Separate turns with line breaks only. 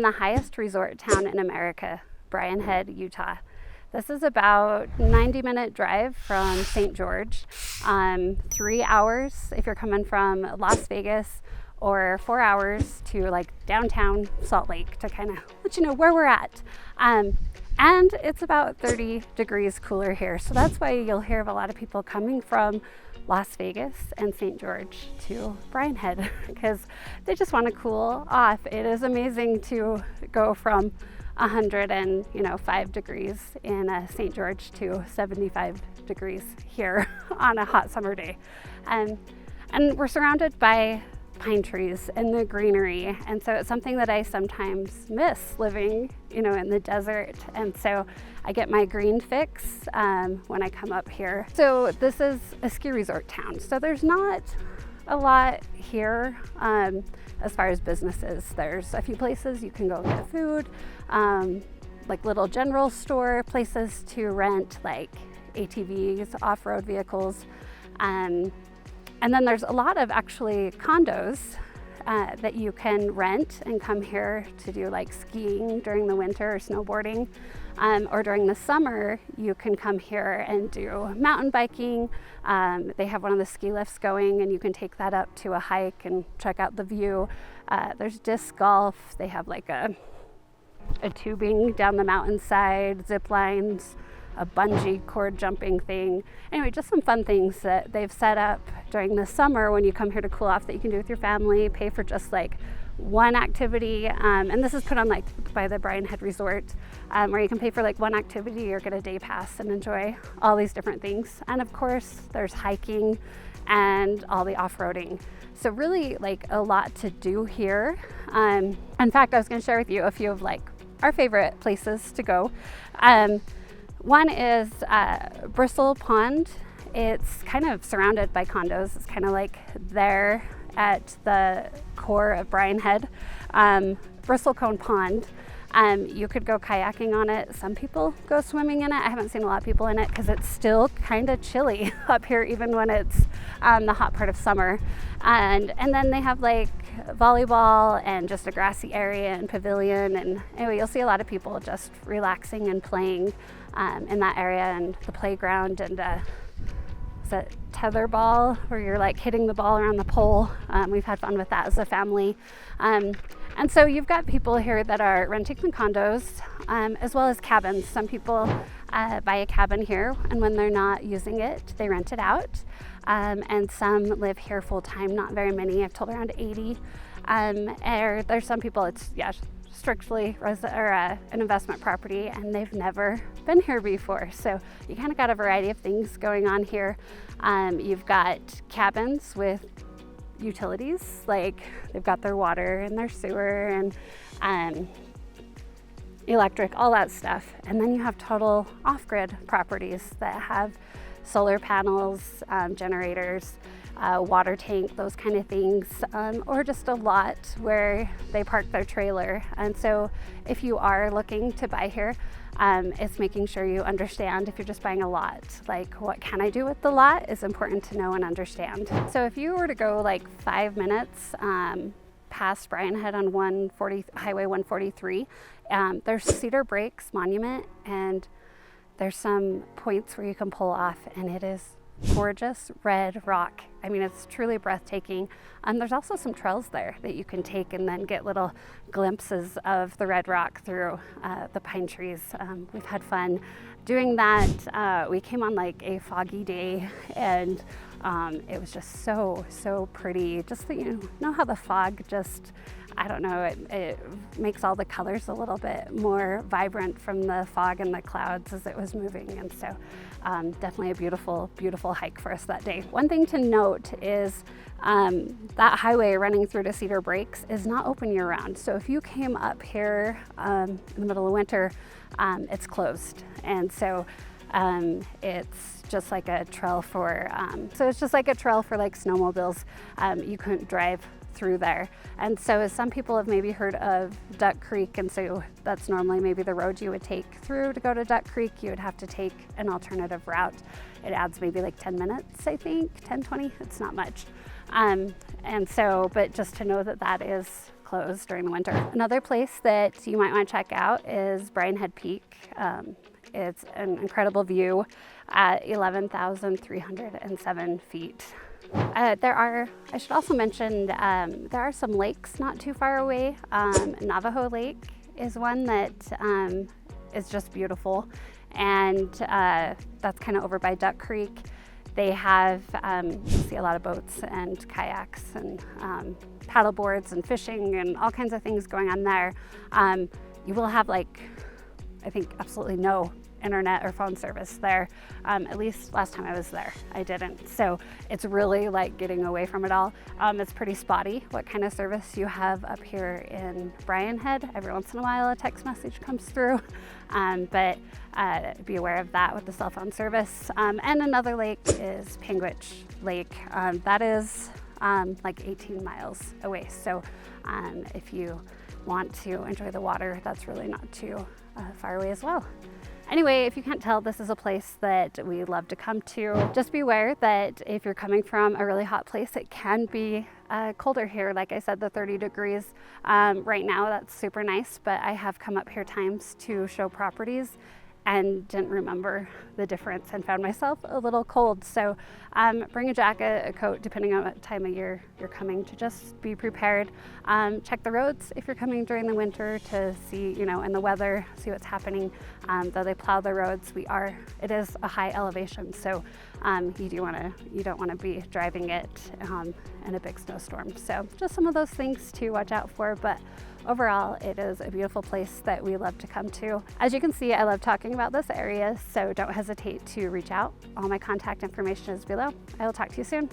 the highest resort town in America, Brian Head, Utah. This is about 90-minute drive from St. George, 3 hours if you're coming from Las Vegas, or 4 hours to like downtown Salt Lake, to kind of let you know where we're at. And it's about 30 degrees cooler here. So that's why you'll hear of a lot of people coming from Las Vegas and St. George to Brian Head, because they just want to cool off. It is amazing to go from 105 degrees in St. George to 75 degrees here on a hot summer day. And we're surrounded by pine trees and the greenery, and so it's something that I sometimes miss living in the desert, and so I get my green fix when I come up here. So this is a ski resort town, so there's not a lot here as far as businesses. There's a few places you can go get food, like little general store places to rent, like ATVs, off-road vehicles, and then there's a lot of actually condos that you can rent and come here to do like skiing during the winter or snowboarding, or during the summer you can come here and do mountain biking. They have one of the ski lifts going and you can take that up to a hike and check out the view. There's disc golf. They have like a tubing down the mountainside, zip lines, a bungee cord jumping thing. Anyway, just some fun things that they've set up during the summer when you come here to cool off that you can do with your family, pay for just like one activity. And this is put on like by the Brian Head Resort, where you can pay for like one activity or get a day pass and enjoy all these different things. And of course, there's hiking and all the off-roading. So really like a lot to do here. In fact, I was going to share with you a few of like our favorite places to go. One is Bristlecone Pond. It's kind of surrounded by condos. It's kind of like there at the core of Brian Head. Bristlecone Pond. You could go kayaking on it. Some people go swimming in it. I haven't seen a lot of people in it because it's still kind of chilly up here, even when it's the hot part of summer. And then they have like volleyball and just a grassy area and pavilion. And anyway, you'll see a lot of people just relaxing and playing in that area, and the playground, and is it tether ball where you're like hitting the ball around the pole. We've had fun with that as a family. And so you've got people here that are renting the condos, as well as cabins. Some people buy a cabin here, and when they're not using it, they rent it out. And some live here full time, not very many. I've told around 80. There's some people, it's strictly an investment property, and they've never been here before. So you kind of got a variety of things going on here. You've got cabins with utilities, like they've got their water and their sewer and electric, all that stuff. And then you have total off-grid properties that have solar panels, generators, water tank, those kind of things, or just a lot where they park their trailer. And so if you are looking to buy here, it's making sure you understand, if you're just buying a lot, like what can I do with the lot is important to know and understand. So if you were to go like 5 minutes past Brian Head on Highway 143, there's Cedar Breaks Monument, and there's some points where you can pull off, and it is gorgeous red rock. I mean, it's truly breathtaking. There's also some trails there that you can take and then get little glimpses of the red rock through the pine trees. We've had fun doing that. We came on like a foggy day, and it was just so pretty. Just you know how the fog just, I don't know, it makes all the colors a little bit more vibrant from the fog and the clouds as it was moving. And so definitely a beautiful hike for us that day. One thing to note is that highway running through to Cedar Breaks is not open year round. So if you came up here in the middle of winter, it's closed. And so it's just like a trail for, like snowmobiles. You couldn't drive through there. And so as some people have maybe heard of Duck Creek, and so that's normally maybe the road you would take through to go to Duck Creek, you would have to take an alternative route. It adds maybe like 10 minutes, I think, 10, 20, it's not much. And so, but just to know that that is closed during the winter. Another place that you might want to check out is Brian Head Peak. It's an incredible view at 11,307 feet. I should also mention, there are some lakes not too far away. Navajo Lake is one that is just beautiful, and that's kind of over by Duck Creek. They have, you see a lot of boats and kayaks and paddle boards and fishing and all kinds of things going on there. You will have, like, I think absolutely no internet or phone service there. At least last time I was there, I didn't. So it's really like getting away from it all. It's pretty spotty what kind of service you have up here in Brian Head. Every once in a while a text message comes through, but be aware of that with the cell phone service. And another lake is Panguitch Lake. That is like 18 miles away. So if you want to enjoy the water, that's really not too far away as well. Anyway, if you can't tell, this is a place that we love to come to. Just be aware that if you're coming from a really hot place, it can be colder here. Like I said, the 30 degrees right now, that's super nice, but I have come up here times to show properties and didn't remember the difference and found myself a little cold. So bring a jacket, a coat, depending on what time of year you're coming, to just be prepared. Check the roads if you're coming during the winter to see, you know, in the weather, see what's happening. Though they plow the roads, it is a high elevation, so you don't want to be driving it in a big snowstorm. So just some of those things to watch out for, but overall, it is a beautiful place that we love to come to. As you can see, I love talking about this area, so don't hesitate to reach out. All my contact information is below. I will talk to you soon.